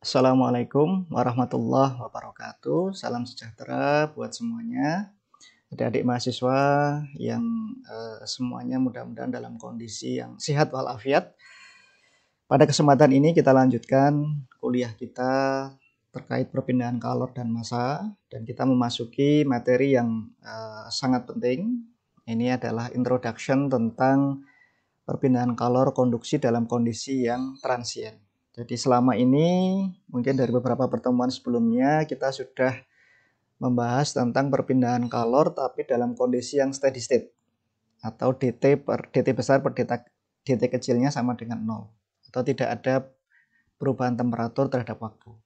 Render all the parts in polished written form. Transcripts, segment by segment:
Assalamualaikum warahmatullahi wabarakatuh. Salam sejahtera buat semuanya. Adik-adik mahasiswa yang semuanya mudah-mudahan dalam kondisi yang sehat walafiat. Pada kesempatan ini kita lanjutkan kuliah kita terkait perpindahan kalor dan massa, dan kita memasuki materi yang sangat penting. Ini adalah introduction tentang perpindahan kalor konduksi dalam kondisi yang transient. Jadi selama ini mungkin dari beberapa pertemuan sebelumnya kita sudah membahas tentang perpindahan kalor tapi dalam kondisi yang steady state atau dt besar per dt kecilnya sama dengan 0 atau tidak ada perubahan temperatur terhadap waktu.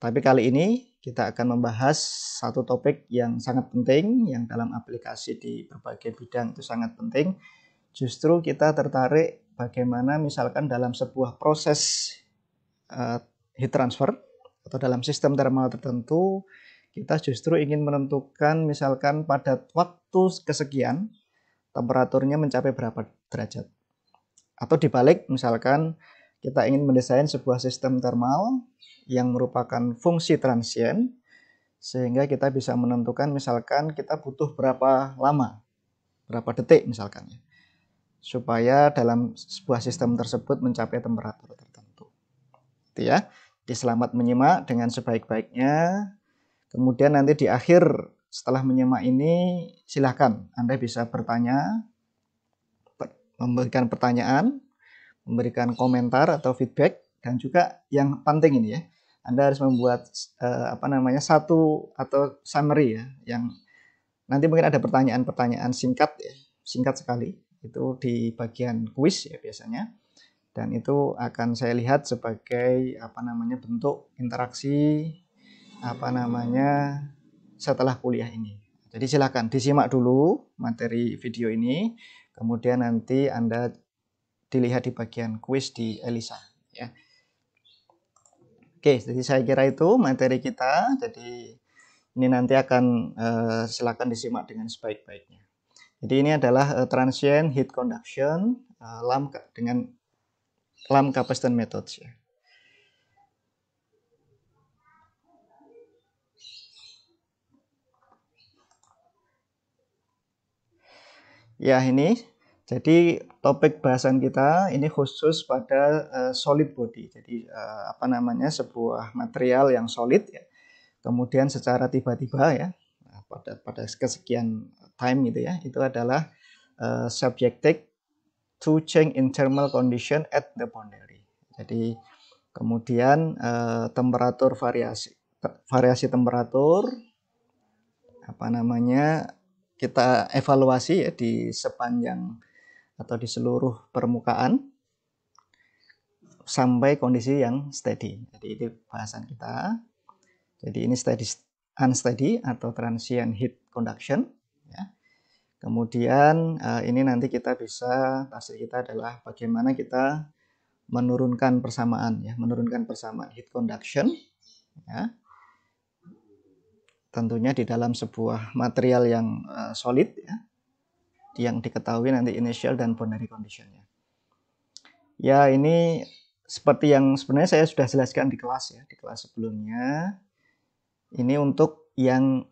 Tapi kali ini kita akan membahas satu topik yang sangat penting yang dalam aplikasi di berbagai bidang itu sangat penting. Justru kita tertarik bagaimana misalkan dalam sebuah proses heat transfer atau dalam sistem thermal tertentu kita justru ingin menentukan misalkan pada waktu kesekian temperaturnya mencapai berapa derajat, atau dibalik misalkan kita ingin mendesain sebuah sistem thermal yang merupakan fungsi transient sehingga kita bisa menentukan misalkan kita butuh berapa lama, berapa detik misalkan ya, supaya dalam sebuah sistem tersebut mencapai temperatur tertentu. Itu ya. Selamat menyimak dengan sebaik-baiknya. Kemudian nanti di akhir setelah menyimak ini silakan Anda bisa bertanya, memberikan pertanyaan, memberikan komentar atau feedback, dan juga yang penting ini ya, Anda harus membuat satu atau summary ya, yang nanti mungkin ada pertanyaan-pertanyaan singkat ya, singkat sekali itu di bagian kuis ya biasanya. Dan itu akan saya lihat sebagai bentuk interaksi setelah kuliah ini. Jadi silakan disimak dulu materi video ini, kemudian nanti Anda dilihat di bagian kuis di Elisa ya. Oke, jadi saya kira itu materi kita. Jadi ini nanti akan silakan disimak dengan sebaik-baiknya. Jadi ini adalah transient heat conduction dengan Lamb capacitance methods ya. Ya ini, jadi topik bahasan kita ini khusus pada solid body. Jadi sebuah material yang solid ya. Kemudian secara tiba-tiba ya, pada kesekian time gitu ya, itu adalah subjected to change in thermal condition at the boundary. Jadi kemudian temperatur variasi temperatur kita evaluasi ya di sepanjang atau di seluruh permukaan sampai kondisi yang steady. Jadi itu bahasan kita. Jadi ini unsteady atau transient heat conduction ya. Kemudian ini nanti kita bisa, hasil kita adalah bagaimana kita menurunkan persamaan heat conduction ya. Tentunya di dalam sebuah material yang solid ya, yang diketahui nanti initial dan boundary conditionnya. Ya ini seperti yang sebenarnya saya sudah jelaskan di kelas ya, di kelas sebelumnya. Ini untuk yang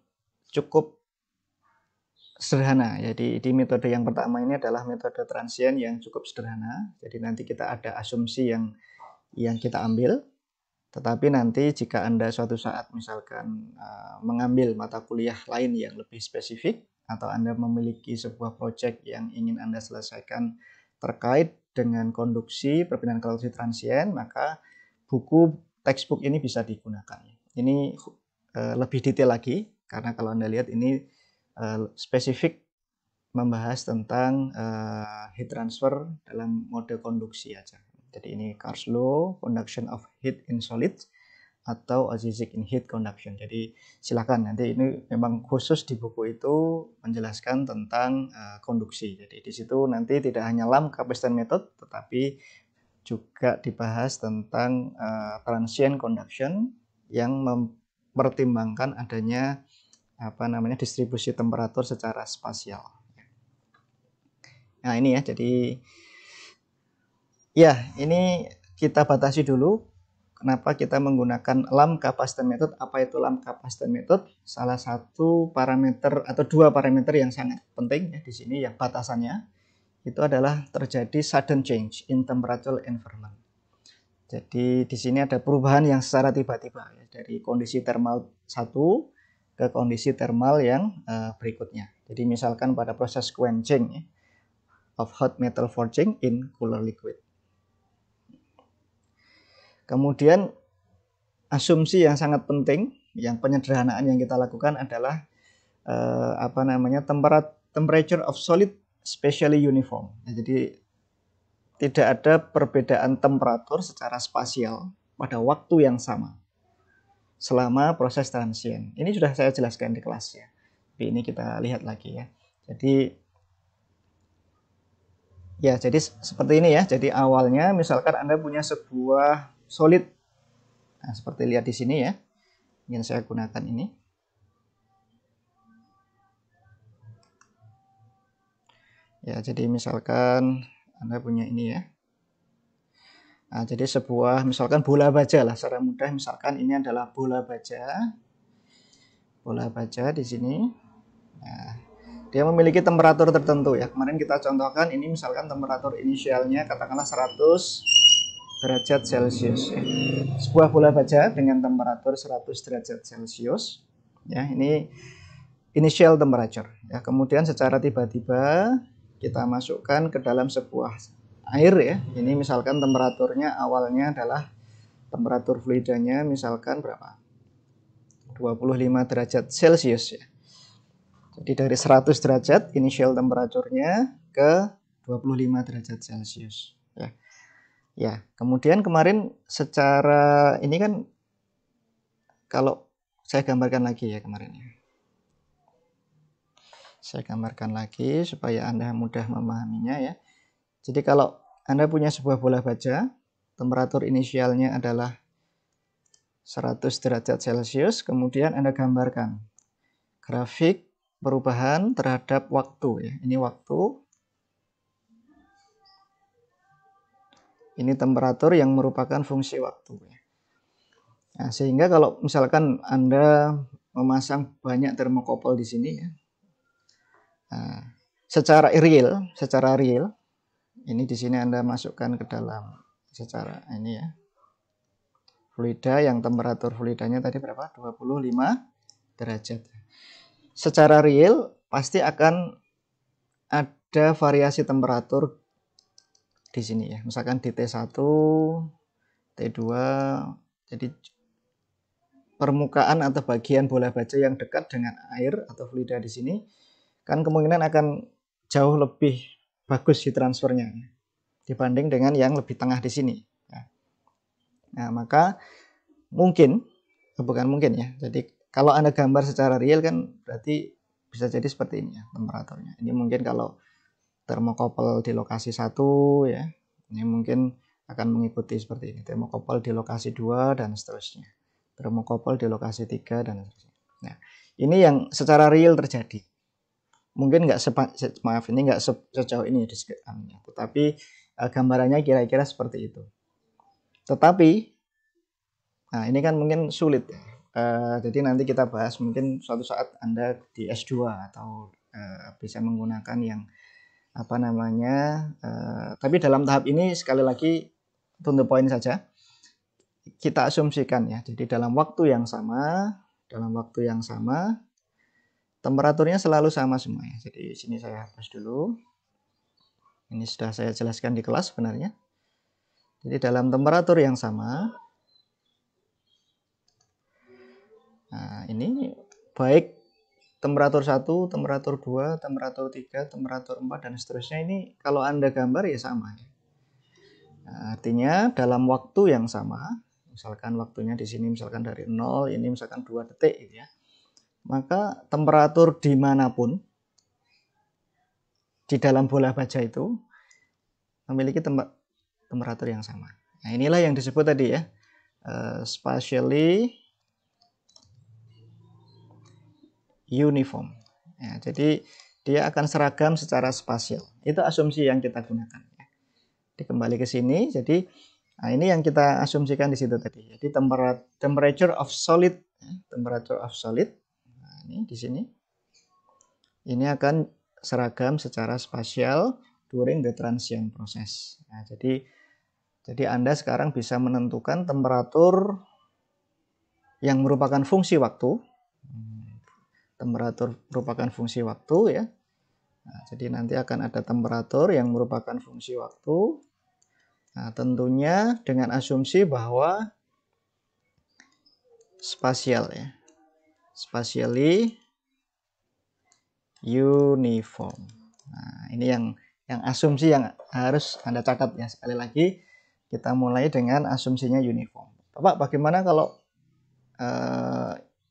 cukup sederhana. Jadi di metode yang pertama ini adalah metode transient yang cukup sederhana. Jadi nanti kita ada asumsi yang kita ambil. Tetapi nanti jika Anda suatu saat misalkan mengambil mata kuliah lain yang lebih spesifik, atau Anda memiliki sebuah proyek yang ingin Anda selesaikan terkait dengan konduksi perpindahan kalor transient, maka buku textbook ini bisa digunakan. Ini lebih detail lagi, karena kalau Anda lihat ini spesifik membahas tentang heat transfer dalam mode konduksi aja. Jadi ini Carr's Law, Conduction of Heat in Solids, atau Ozyzek in Heat Conduction. Jadi silakan, nanti ini memang khusus di buku itu menjelaskan tentang konduksi. Jadi di situ nanti tidak hanya Lamb capacitance method, tetapi juga dibahas tentang transient conduction yang mempertimbangkan adanya distribusi temperatur secara spasial. Nah ini ya, jadi ya ini kita batasi dulu kenapa kita menggunakan Lamb Capacitance Method. Apa itu Lamb Capacitance Method? Salah satu parameter atau dua parameter yang sangat penting ya di sini yang batasannya itu adalah terjadi sudden change in temperature environment. Jadi di sini ada perubahan yang secara tiba-tiba ya, dari kondisi thermal 1 ke kondisi thermal yang berikutnya. Jadi misalkan pada proses quenching ya, of hot metal forging in cooler liquid. Kemudian asumsi yang sangat penting, yang penyederhanaan yang kita lakukan adalah temperature of solid spatially uniform. Ya, jadi tidak ada perbedaan temperatur secara spasial pada waktu yang sama selama proses transient. Ini sudah saya jelaskan di kelas ya. Tapi ini kita lihat lagi ya. Jadi seperti ini ya. Jadi awalnya misalkan Anda punya sebuah solid. Nah, seperti lihat di sini ya. Ingin saya gunakan ini. Ya, jadi misalkan Anda punya ini ya. Nah, jadi sebuah misalkan bola baja lah secara mudah, misalkan ini adalah bola baja. Bola baja di sini. Nah, dia memiliki temperatur tertentu ya. Kemarin kita contohkan ini misalkan temperatur inisialnya katakanlah 100 derajat Celcius ya. Sebuah bola baja dengan temperatur 100 derajat Celcius ya, ini initial temperature ya. Kemudian secara tiba-tiba kita masukkan ke dalam sebuah air ya. Ini misalkan temperaturnya awalnya adalah temperatur fluidanya misalkan berapa? 25 derajat Celcius ya. Jadi dari 100 derajat initial temperaturnya ke 25 derajat Celcius ya. Ya, kemudian kemarin secara ini kan kalau saya gambarkan lagi ya kemarin ya. Saya gambarkan lagi supaya Anda mudah memahaminya ya. Jadi kalau Anda punya sebuah bola baja, temperatur inisialnya adalah 100 derajat Celcius, kemudian Anda gambarkan grafik perubahan terhadap waktu ya. Ini waktu. Ini temperatur yang merupakan fungsi waktu. Nah, sehingga kalau misalkan Anda memasang banyak termokouple di sini ya, nah, secara real, ini di sini Anda masukkan ke dalam secara ini ya, fluida yang temperatur fluidanya tadi berapa? 25 derajat. Secara real pasti akan ada variasi temperatur di sini ya. Misalkan di T1, T2, jadi permukaan atau bagian bola baja yang dekat dengan air atau fluida di sini kan kemungkinan akan jauh lebih bagus heat transfernya dibanding dengan yang lebih tengah di sini. Nah, maka bukan mungkin ya. Jadi kalau Anda gambar secara real kan berarti bisa jadi seperti ini ya temperaturnya. Ini mungkin kalau termokouple di lokasi 1 ya. Ini mungkin akan mengikuti seperti ini. Termokouple di lokasi 2 dan seterusnya. Termokouple di lokasi 3 dan seterusnya. Nah, ini yang secara real terjadi. Mungkin ini nggak sejauh ini deskripsinya. Tetapi gambarannya kira-kira seperti itu. Tetapi nah ini kan mungkin sulit ya. Jadi nanti kita bahas mungkin suatu saat Anda di S2 atau bisa menggunakan yang tapi dalam tahap ini sekali lagi to the point saja kita asumsikan ya. Jadi dalam waktu yang sama temperaturnya selalu sama semua ya. Jadi sini saya hapus dulu. Ini sudah saya jelaskan di kelas sebenarnya. Jadi dalam temperatur yang sama, nah ini baik temperatur 1, temperatur 2, temperatur 3, temperatur 4, dan seterusnya ini kalau Anda gambar ya sama. Nah, artinya dalam waktu yang sama, misalkan waktunya di sini misalkan dari 0, ini misalkan 2 detik gitu ya. Maka temperatur dimanapun di dalam bola baja itu memiliki temperatur yang sama. Nah, inilah yang disebut tadi ya, spatially uniform. Ya, jadi dia akan seragam secara spasial. Itu asumsi yang kita gunakan. Ya. Kembali ke sini, jadi Nah, ini yang kita asumsikan di situ tadi. Jadi temperature of solid, temperature of solid. Nah, ini di sini. Ini akan seragam secara spasial during the transient process. Nah, jadi Anda sekarang bisa menentukan temperatur yang merupakan fungsi waktu. Temperatur merupakan fungsi waktu ya. Nah, jadi nanti akan ada temperatur yang merupakan fungsi waktu. Nah, tentunya dengan asumsi bahwa spasial ya. Spatially uniform. Nah, ini yang asumsi yang harus Anda catat ya. Sekali lagi kita mulai dengan asumsinya uniform. Bapak, bagaimana kalau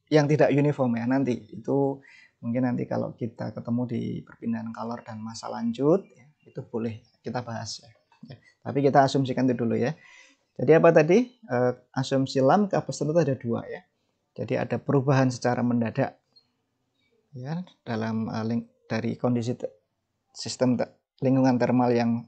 yang tidak uniform ya nanti? Itu mungkin nanti kalau kita ketemu di perpindahan color dan masa lanjut ya, itu boleh kita bahas ya. Tapi kita asumsikan itu dulu ya. Jadi apa tadi? Asumsi lam kapasitor itu ada dua ya. Jadi ada perubahan secara mendadak ya dalam dari kondisi sistem lingkungan termal yang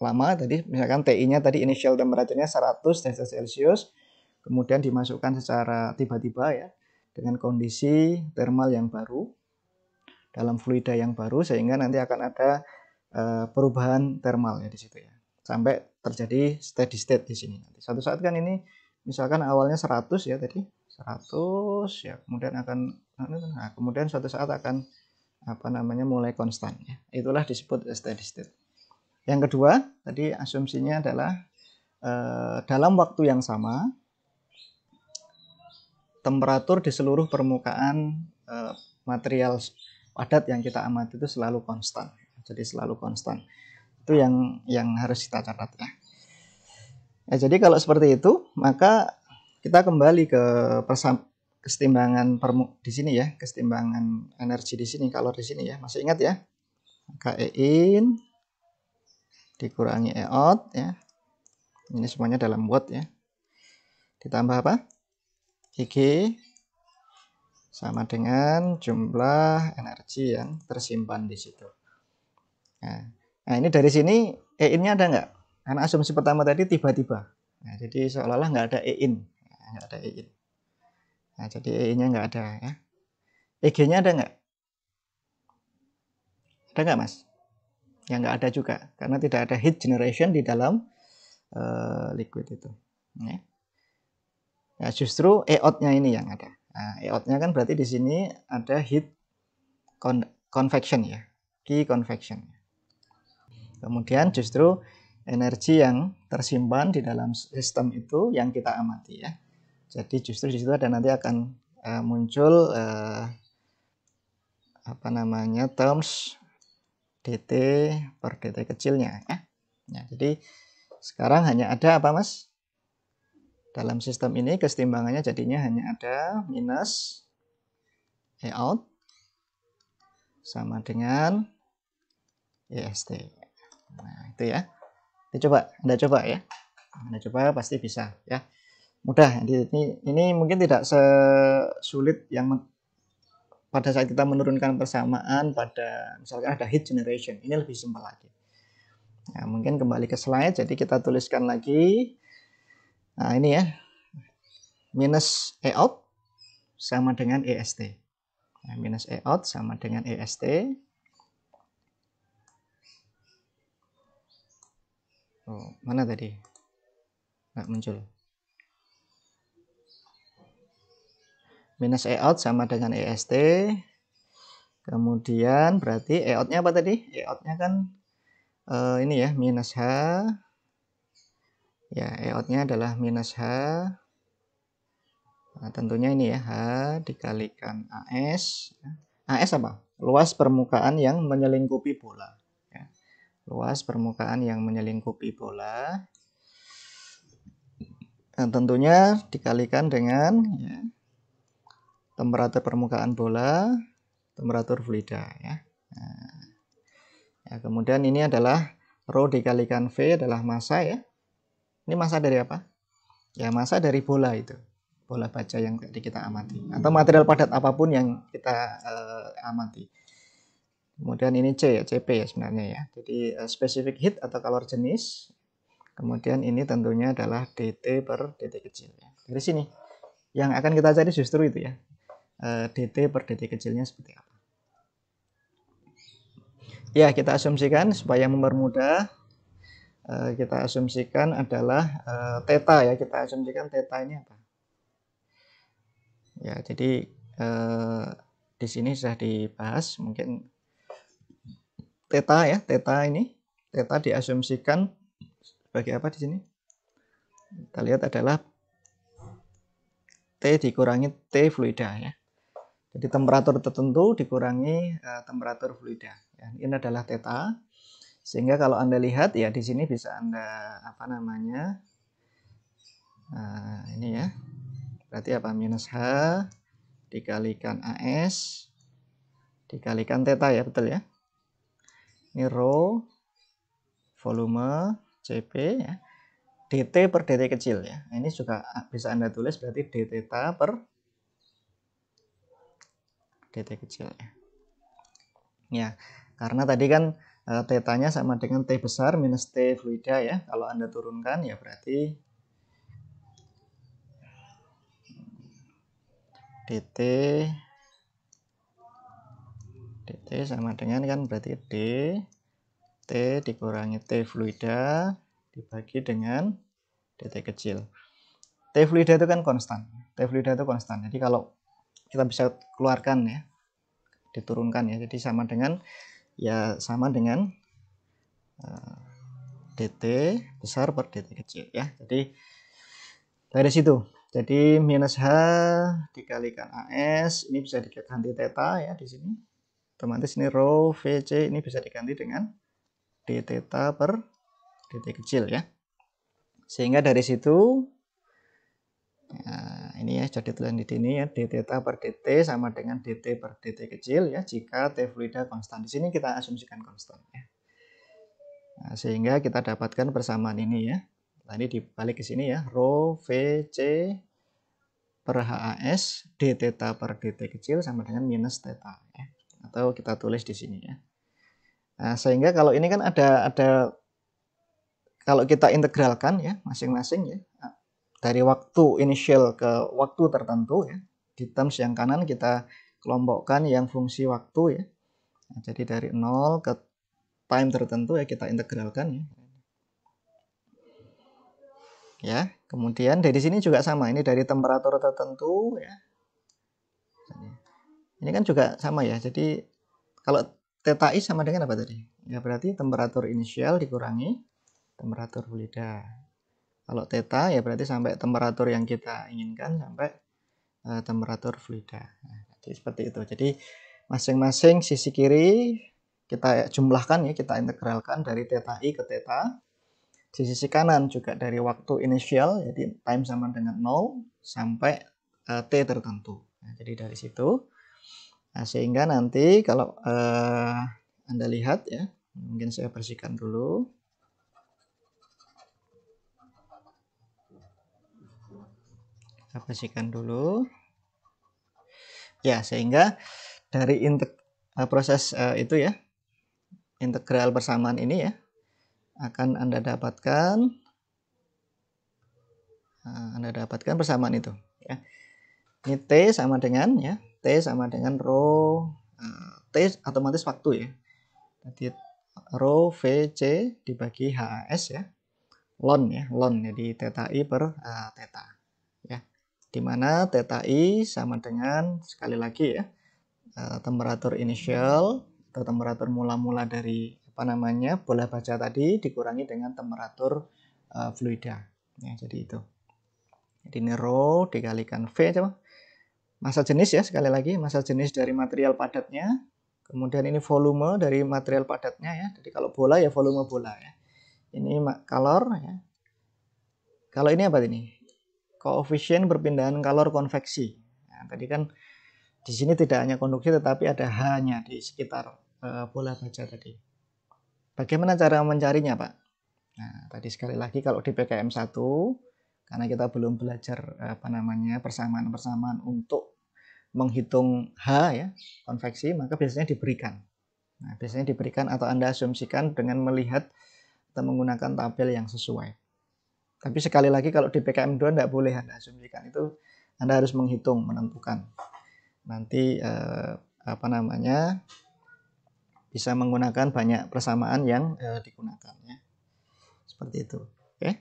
lama tadi, misalkan TI-nya tadi initial temperature-nya 100 derajat Celcius, kemudian dimasukkan secara tiba-tiba ya dengan kondisi thermal yang baru dalam fluida yang baru, sehingga nanti akan ada perubahan thermal ya di situ ya. Sampai terjadi steady state di sini. Nanti suatu saat kan ini misalkan awalnya 100 ya tadi, 100 ya, kemudian kemudian suatu saat akan mulai konstan ya. Itulah disebut steady state. Yang kedua, tadi asumsinya adalah dalam waktu yang sama temperatur di seluruh permukaan material padat yang kita amati itu selalu konstan. Jadi selalu konstan. Itu yang harus kita catat ya. Jadi kalau seperti itu, maka kita kembali ke kesetimbangan di sini ya, kesetimbangan energi di sini, kalor di sini ya. Masih ingat ya? Maka E in dikurangi E out ya. Ini semuanya dalam watt ya. Ditambah apa? IG sama dengan jumlah energi yang tersimpan di situ. Nah ini dari sini E in-nya ada nggak? Karena asumsi pertama tadi tiba-tiba. Nah, jadi seolah-olah nggak ada E in. Nggak ada E in. Nah, jadi E in-nya nggak ada ya. EG-nya ada nggak? Ada nggak mas? Ya nggak ada juga. Karena tidak ada heat generation di dalam liquid itu. Ya, justru E out-nya ini yang ada. Nah, E out-nya kan berarti di sini ada heat convection ya. Key convection. Kemudian justru energi yang tersimpan di dalam sistem itu yang kita amati ya. Jadi justru di situ ada nanti akan muncul terms dt per dt kecilnya ya. Nah, jadi sekarang hanya ada apa mas? Dalam sistem ini kesetimbangannya jadinya hanya ada minus E out sama dengan EST. Nah, itu ya. Anda coba ya. Anda coba pasti bisa ya. Mudah. Ini mungkin tidak sesulit yang pada saat kita menurunkan persamaan pada misalkan ada heat generation. Ini lebih simpel lagi. Nah, mungkin kembali ke slide. Jadi kita tuliskan lagi. Nah, ini ya. Minus E out sama dengan EST. Nah, minus E out sama dengan EST. Oh, mana tadi? Nggak muncul. Minus E out sama dengan EST. Kemudian berarti E out-nya apa tadi? E out-nya kan ini ya, minus H. Ya, E out-nya adalah minus H. Nah, tentunya ini ya, H dikalikan AS. AS apa? Luas permukaan yang menyelingkupi bola. Ya. Luas permukaan yang menyelingkupi bola. Dan tentunya dikalikan dengan ya, temperatur permukaan bola, temperatur fluida ya. Nah, ya, kemudian ini adalah rho dikalikan V adalah massa ya. Ini massa dari apa? Ya massa dari bola itu. Bola baja yang tadi kita amati. Atau material padat apapun yang kita amati. Kemudian ini C ya, CP ya sebenarnya ya. Jadi specific heat atau kalor jenis. Kemudian ini tentunya adalah dt per dt kecil. Dari sini yang akan kita cari justru itu ya, dt per dt kecilnya seperti apa. Ya, kita asumsikan supaya mempermudah, kita asumsikan adalah theta ya. Kita asumsikan theta ini apa? Ya, jadi di sini sudah dibahas mungkin theta ya. Theta diasumsikan sebagai apa di sini? Kita lihat adalah T dikurangi T fluida ya. Jadi temperatur tertentu dikurangi temperatur fluida. Ya, ini adalah theta. Sehingga kalau Anda lihat ya di sini bisa Anda apa namanya? Ini ya. Berarti apa? Minus H dikalikan AS dikalikan theta ya, betul ya. Ini rho volume CP ya. dt per dt kecil ya. Ini juga bisa Anda tulis berarti d theta per dt kecil ya. Ya, karena tadi kan tetanya sama dengan T besar minus T fluida ya. Kalau Anda turunkan ya berarti dt sama dengan kan berarti D T dikurangi T fluida dibagi dengan dt kecil. T fluida itu kan konstan. T fluida itu konstan. Jadi kalau kita bisa keluarkan ya, diturunkan ya. Jadi sama dengan dt besar per dt kecil ya. Jadi dari situ. Jadi minus H dikalikan AS ini bisa diganti theta ya di sini. Otomatis ini rho VC ini bisa diganti dengan d theta per dt kecil ya. Sehingga dari situ ini ya jadi tulisan di sini ya, d theta per dt sama dengan dt per dt kecil ya jika T fluida konstan. Di sini kita asumsikan konstan ya. Nah, sehingga kita dapatkan persamaan ini ya. Tadi dibalik ke sini ya, rho VC per HAS d theta per dt kecil sama dengan minus theta ya. Atau kita tulis di sini ya. Nah, sehingga kalau ini kan ada kalau kita integralkan ya masing-masing ya dari waktu initial ke waktu tertentu ya. Di terms yang kanan kita kelompokkan yang fungsi waktu ya. Nah, jadi dari 0 ke time tertentu ya kita integralkan ya. Ya, kemudian dari sini juga sama, ini dari temperatur tertentu ya. Ini kan juga sama ya. Jadi kalau theta I sama dengan apa tadi? Ya berarti temperatur inisial dikurangi temperatur fluida. Kalau theta ya berarti sampai temperatur yang kita inginkan sampai temperatur fluida. Nah, jadi seperti itu. Jadi masing-masing sisi kiri kita jumlahkan ya, kita integralkan dari theta I ke theta. Di sisi kanan juga dari waktu inisial, jadi time sama dengan 0 sampai T tertentu. Nah, jadi dari situ, nah, sehingga nanti kalau Anda lihat ya, mungkin saya bersihkan dulu. Saya bersihkan dulu. Ya, sehingga dari proses itu ya, integral persamaan ini ya, akan Anda dapatkan persamaan itu ya. Ini T sama dengan ya, T sama dengan rho T otomatis waktu ya. Jadi rho VC dibagi HAS ya. Ln ya, ln jadi theta I per theta ya. Di mana theta I sama dengan sekali lagi ya, temperatur inisial atau temperatur mula-mula dari bola baja tadi dikurangi dengan temperatur fluida ya, jadi itu. Jadi ini rho dikalikan V coba. Massa jenis ya, sekali lagi massa jenis dari material padatnya. Kemudian ini volume dari material padatnya ya. Jadi kalau bola ya volume bola ya. Ini kalor ya. Kalau ini apa ini? Koefisien perpindahan kalor konveksi. Nah, tadi kan di sini tidak hanya konduksi tetapi ada H-nya di sekitar bola baja tadi. Bagaimana cara mencarinya, Pak? Nah, tadi sekali lagi kalau di PKM 1 karena kita belum belajar persamaan-persamaan untuk menghitung H ya, konveksi, maka biasanya diberikan. Nah, biasanya diberikan atau Anda asumsikan dengan melihat atau menggunakan tabel yang sesuai. Tapi sekali lagi kalau di PKM2 tidak boleh Anda asumsikan, itu Anda harus menghitung, menentukan. Nanti bisa menggunakan banyak persamaan yang digunakan ya. Seperti itu. Oke.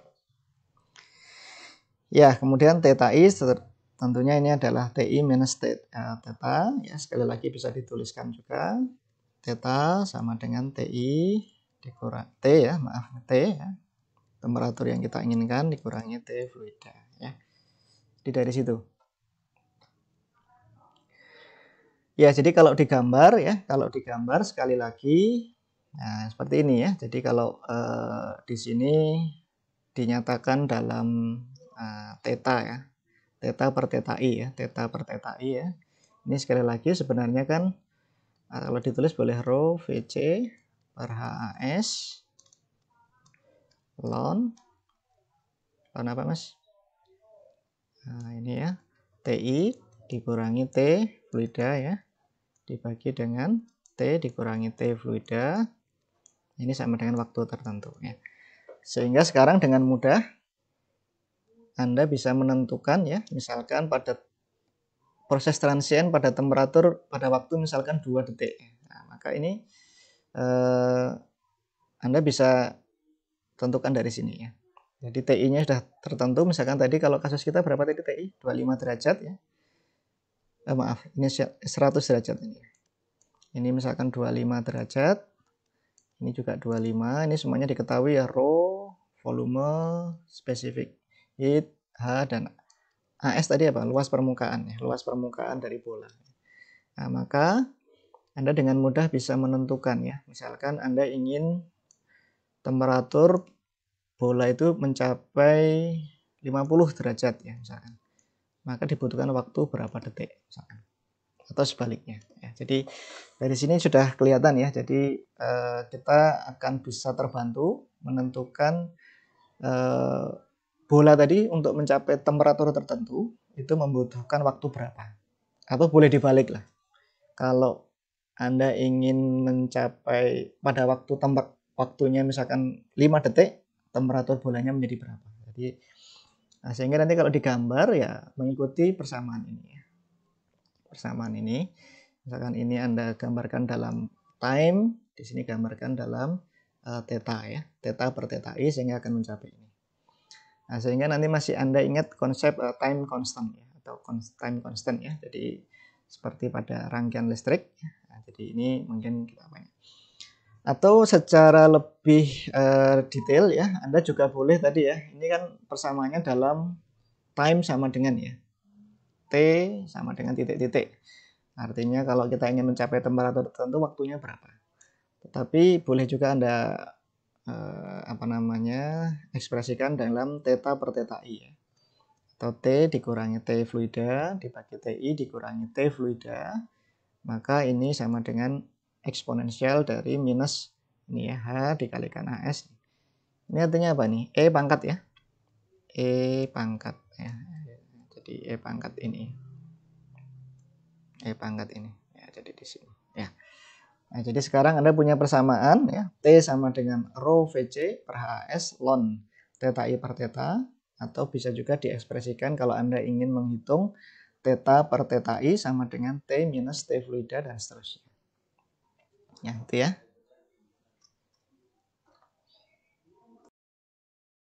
Ya, kemudian theta i tentunya ini adalah TI minus theta ya, sekali lagi bisa dituliskan juga. Theta sama dengan TI dikurang T ya, maaf T ya. Temperatur yang kita inginkan dikurangi T fluida ya. Jadi dari situ. Ya, jadi kalau digambar sekali lagi, nah seperti ini ya. Jadi kalau di sini dinyatakan dalam theta ya, theta per theta i ya, theta per theta i ya. Ini sekali lagi sebenarnya kan kalau ditulis boleh rho Vc per HAS ln apa mas? Nah ini ya, TI dikurangi T fluida ya, dibagi dengan T dikurangi T fluida, ini sama dengan waktu tertentu ya. Sehingga sekarang dengan mudah Anda bisa menentukan ya, misalkan pada proses transien pada temperatur pada waktu misalkan 2 detik. Nah, maka ini Anda bisa tentukan dari sini ya. Jadi TI-nya sudah tertentu, misalkan tadi kalau kasus kita berapa tadi TI? 25 derajat ya. Maaf, ini 100 derajat ini. Ini misalkan 25 derajat. Ini juga 25, ini semuanya diketahui ya, rho, volume, spesifik heat, H, dan AS tadi apa? Luas permukaan ya, luas permukaan dari bola. Nah, maka Anda dengan mudah bisa menentukan ya. Misalkan Anda ingin temperatur bola itu mencapai 50 derajat ya misalkan. Maka dibutuhkan waktu berapa detik misalkan. Atau sebaliknya ya. Jadi dari sini sudah kelihatan ya. Jadi kita akan bisa terbantu menentukan bola tadi untuk mencapai temperatur tertentu itu membutuhkan waktu berapa. Atau boleh dibalik lah. Kalau Anda ingin mencapai pada waktunya misalkan 5 detik, temperatur bolanya menjadi berapa. Jadi sehingga nanti kalau digambar ya mengikuti persamaan ini ya. Persamaan ini, misalkan ini Anda gambarkan dalam time, di sini gambarkan dalam theta ya, theta per theta i sehingga akan mencapai ini. Nah, sehingga nanti masih Anda ingat konsep time constant ya, atau time constant ya. Jadi seperti pada rangkaian listrik. Nah, jadi ini mungkin kita banyak. Atau secara lebih detail ya, Anda juga boleh tadi ya, ini kan persamaannya dalam time sama dengan ya, T sama dengan titik-titik. Artinya kalau kita ingin mencapai temperatur tertentu, waktunya berapa. Tetapi boleh juga Anda ekspresikan dalam theta per theta i ya. Atau T dikurangi T fluida dibagi TI dikurangi T fluida, maka ini sama dengan eksponensial dari minus ini ya, H dikalikan AS. Ini artinya apa nih? E pangkat ya. E pangkat ya. Jadi E pangkat ini. E pangkat ini. Ya, jadi di sini ya. Nah, jadi sekarang Anda punya persamaan ya. T sama dengan rho Vc per HAS ln theta I per theta, atau bisa juga diekspresikan kalau Anda ingin menghitung theta per theta I sama dengan T minus T fluida dan seterusnya. Ya, itu ya.